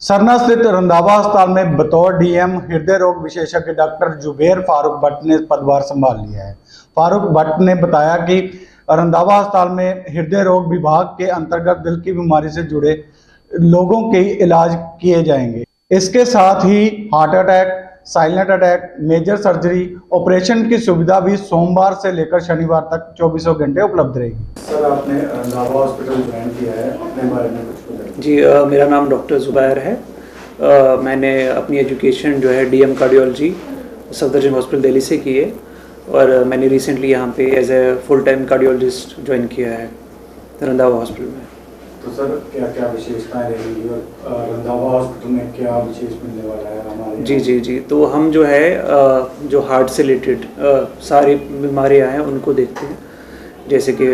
सरना स्थित रंधावा अस्पताल में बतौर डीएम हृदय रोग विशेषज्ञ डॉक्टर जुबेर फारूक भट्ट ने पदभार संभाल लिया है। फारूक भट्ट ने बताया कि रंधावा अस्पताल में हृदय रोग विभाग के अंतर्गत दिल की बीमारी से जुड़े लोगों के इलाज किए जाएंगे। इसके साथ ही heart attack, silent attack, major surgery, operation की सुविधा भी सोमवार से लेकर शनिवार तक 24 घंटे उपलब्ध रहेगी। सर, आपने रंधावा हॉस्पिटल ज्वाइन किया है, अपने बारे में कुछ बताइए। जी, मेरा नाम डॉक्टर जुबैर है। मैंने अपनी एजुकेशन जो है DM cardiology Safdarjung hospital Delhi से की है और मैंने रिसेंटली यहाँ पे as a full time cardiologist join किया है रंधावा हॉस्पिटल में। तो सर, क्या क्या विशेषताएं रहेंगी और रंधावा हॉस्पिटल में क्या विशेष मिलने वाला है हमारे? जी, तो हम जो है जो हार्ट से रिलेटेड सारी बीमारियाँ हैं उनको देखते हैं। जैसे कि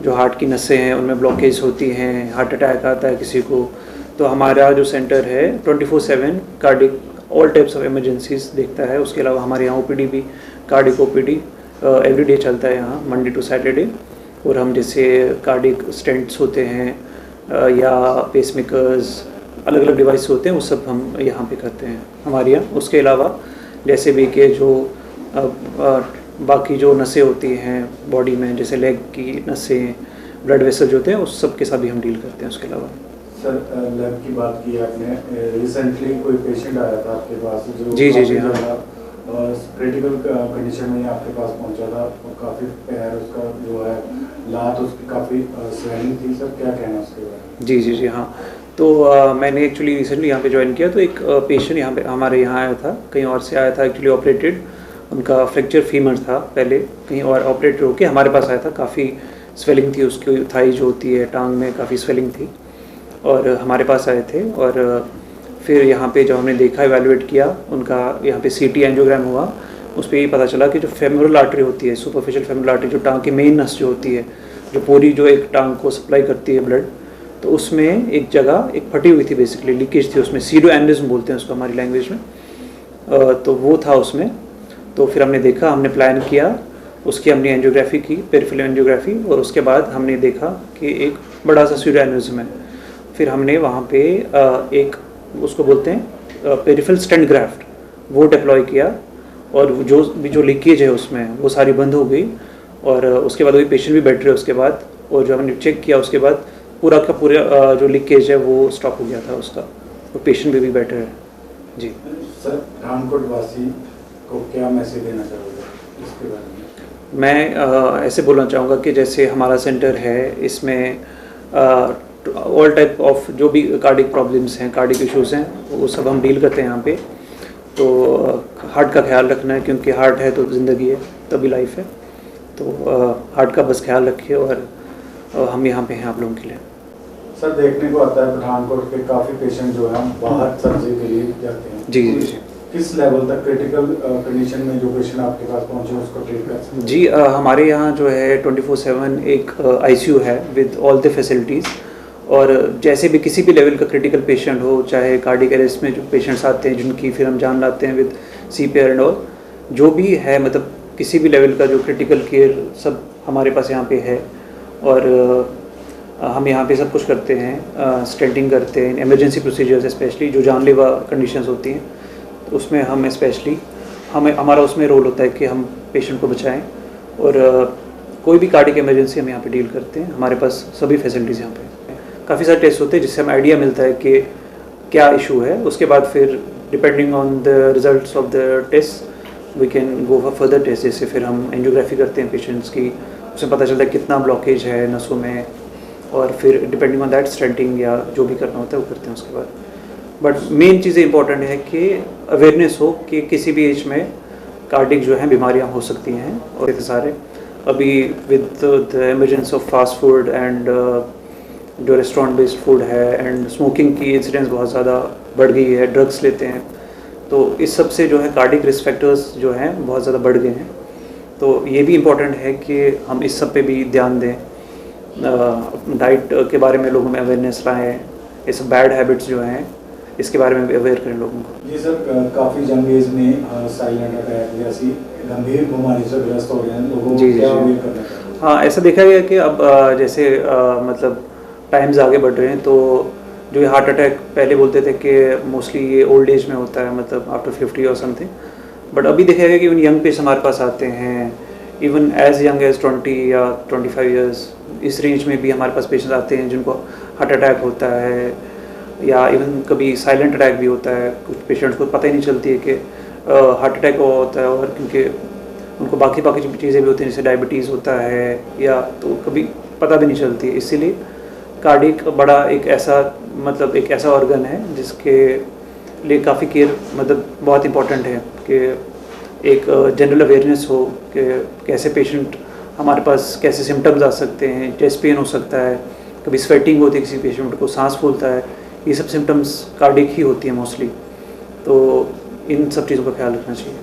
जो हार्ट की नसें हैं उनमें ब्लॉकेज होती हैं, हार्ट अटैक आता है किसी को, तो हमारा जो सेंटर है 24/7 cardiac all types of emergencies देखता है। उसके अलावा हमारे यहाँ ओपीडी भी, कार्डिक ओपीडी एवरी डे चलता है यहाँ, मंडे टू सैटरडे। और हम जैसे कार्डिक स्टेंट्स होते हैं या पेसमेकर्स, अलग अलग डिवाइस होते हैं, वो सब हम यहाँ पे करते हैं हमारे यहाँ। उसके अलावा जैसे भी कि जो बाकी जो नसें होती हैं बॉडी में, जैसे लेग की नसें, ब्लड वेसल जो होते हैं, उस सब के साथ भी हम डील करते हैं। उसके अलावा सर, लेग की बात की आपने, रिसेंटली कोई पेशेंट आया था आपके पास जो जी हाँ, क्रिटिकल कंडीशन में आपके पास पहुंचा था और काफ़ी पैर उसका जो है लात उसकी काफ़ी स्वेलिंग थी। सर, क्या कहना उसके बारे में? जी हाँ। तो मैंने एक्चुअली रिसेंटली यहाँ पे ज्वाइन किया, तो एक पेशेंट यहाँ पे हमारे यहाँ आया था, कहीं और से आया था एक्चुअली ऑपरेटेड। उनका फ्रैक्चर फीमर था, पहले कहीं और ऑपरेटेड होके हमारे पास आया था। काफ़ी स्वेलिंग थी उसकी, थाई जो होती है टांग में, काफ़ी स्वेलिंग थी और हमारे पास आए थे। और फिर यहाँ पे जब हमने देखा, इवैल्यूएट किया, उनका यहाँ पे सीटी एंजियोग्राम हुआ, उस पर ये पता चला कि जो फेमोरल आर्टरी होती है, सुपरफिशियल फेमोरल आर्टरी, जो टांग की मेन नस जो होती है, जो पूरी जो एक टांग को सप्लाई करती है ब्लड, तो उसमें एक जगह एक फटी हुई थी, बेसिकली लीकेज थी उसमें, सीडो एनेरिज्म बोलते हैं उसको हमारी लैंग्वेज में। तो वो था उसमें। तो फिर हमने देखा, हमने प्लान किया, उसकी हमने एंजियोग्राफी की, पेरिफेरल एंजियोग्राफी, और उसके बाद हमने देखा कि एक बड़ा सा सीडो एनेरिज्म है। फिर हमने वहाँ पे एक उसको बोलते हैं पेरिफेरल स्टेंट ग्राफ्ट, वो डिप्लॉय किया और जो लीकेज है उसमें वो सारी बंद हो गई। और उसके बाद वही पेशेंट भी बेटर है उसके बाद, और जो हमने चेक किया उसके बाद पूरा का पूरा जो लीकेज है वो स्टॉप हो गया था उसका, और पेशेंट भी बेटर है। जी सर, पठानकोट वासी को क्या मैसेज देना चाहोगे इसके बारे में? मैं ऐसे बोलना चाहूँगा कि जैसे हमारा सेंटर है, इसमें ऑल टाइप ऑफ जो भी कार्डिक प्रॉब्लम्स हैं, कार्डिक इश्यूज़ हैं, वो सब हम डील करते हैं यहाँ पे। तो हार्ट का ख्याल रखना है, क्योंकि हार्ट है तो ज़िंदगी है, तभी लाइफ है। तो हार्ट का बस ख्याल रखिए, और हम यहाँ पे हैं आप लोगों के लिए। सर, देखने को आता है पठानकोट के काफ़ी पेशेंट जो है बाहर सर्जरी के लिए जाते हैं। जी। किस लेवल तक क्रिटिकल कंडीशन में जो पेशेंट आपके पास पहुंचे उसको ट्रीट कर सकते हैं? जी, हमारे यहाँ जो है 24/7 एक आईसीयू है विद ऑल द फैसिलिटीज़। और जैसे भी किसी भी लेवल का क्रिटिकल पेशेंट हो, चाहे कार्डिक अरेस्ट में जो पेशेंट्स आते हैं जिनकी फिर हम जान लाते हैं विद सीपीआर एंड ऑल, जो भी है, मतलब किसी भी लेवल का जो क्रिटिकल केयर सब हमारे पास यहाँ पे है। और हम यहाँ पे सब कुछ करते हैं, स्टेंटिंग करते हैं, इमरजेंसी प्रोसीजर्स स्पेशली जो जानलेवा कंडीशंस होती हैं, तो उसमें हम स्पेशली हमारा उसमें रोल होता है कि हम पेशेंट को बचाएं। और कोई भी कार्डिक इमरजेंसी हम यहाँ पे डील करते हैं। हमारे पास सभी फैसिलिटीज़ यहाँ पे, काफ़ी सारे टेस्ट होते हैं जिससे हमें आइडिया मिलता है कि क्या इशू है। उसके बाद फिर depending on the results of the test we can go for further test. जैसे फिर हम एंजियोग्राफी करते हैं पेशेंट्स की, उसमें पता चलता है कितना ब्लॉकेज है नसों में, और फिर डिपेंडिंग ऑन दैट स्टेंटिंग या जो भी करना होता है वो करते हैं उसके बाद। बट मेन चीज़ें इंपॉर्टेंट है कि अवेयरनेस हो कि किसी भी एज में कार्डिक जो है बीमारियाँ हो सकती हैं। और इतने सारे अभी with the emergency of fast food and जो रेस्टोरेंट बेस्ड फूड है, एंड स्मोकिंग की इंसिडेंस बहुत ज़्यादा बढ़ गई है, ड्रग्स लेते हैं, तो इस सब से जो है कार्डिक रिस्क फैक्टर्स जो हैं बहुत ज़्यादा बढ़ गए हैं। तो ये भी इम्पोर्टेंट है कि हम इस सब पे भी ध्यान दें, डाइट के बारे में लोगों में अवेयरनेस लाएँ, इस बैड हैबिट्स जो हैं इसके बारे में भी अवेयर करें लोगों को। जी सर, काफ़ी यंग एज में साइलेंट अटैक जैसी गंभीर बीमारी से ग्रस्त हो रहे हैं लोगों को, क्या अवेयर करना चाहिए? हाँ, ऐसा देखा गया कि अब जैसे मतलब टाइम्स आगे बढ़ रहे हैं, तो जो ये हार्ट अटैक पहले बोलते थे कि मोस्टली ये ओल्ड एज में होता है, मतलब आफ्टर 50 और समथिंग, बट अभी देखा गया कि इवन यंग पेशेंट हमारे पास आते हैं, इवन एज यंग एज 20 या 25 ईयर्स, इस रेंज में भी हमारे पास पेशेंट्स आते हैं जिनको हार्ट अटैक होता है, या इवन कभी साइलेंट अटैक भी होता है। कुछ पेशेंट्स को पता ही नहीं चलती है कि हार्ट अटैक होता है, और क्योंकि उनको बाकी चीज़ें भी होती हैं, जैसे डायबिटीज़ होता है, या तो कभी पता भी नहीं चलती है। इसीलिए कार्डिक बड़ा एक ऐसा ऑर्गन है जिसके लिए काफ़ी केयर मतलब बहुत इंपॉर्टेंट है कि एक जनरल अवेयरनेस हो कि कैसे पेशेंट हमारे पास कैसे सिम्टम्स आ सकते हैं। चेस्ट पेन हो सकता है, कभी स्वेटिंग होती है, किसी पेशेंट को सांस फूलता है, ये सब सिम्टम्स कार्डिक ही होती है मोस्टली। तो इन सब चीज़ों का ख्याल रखना चाहिए।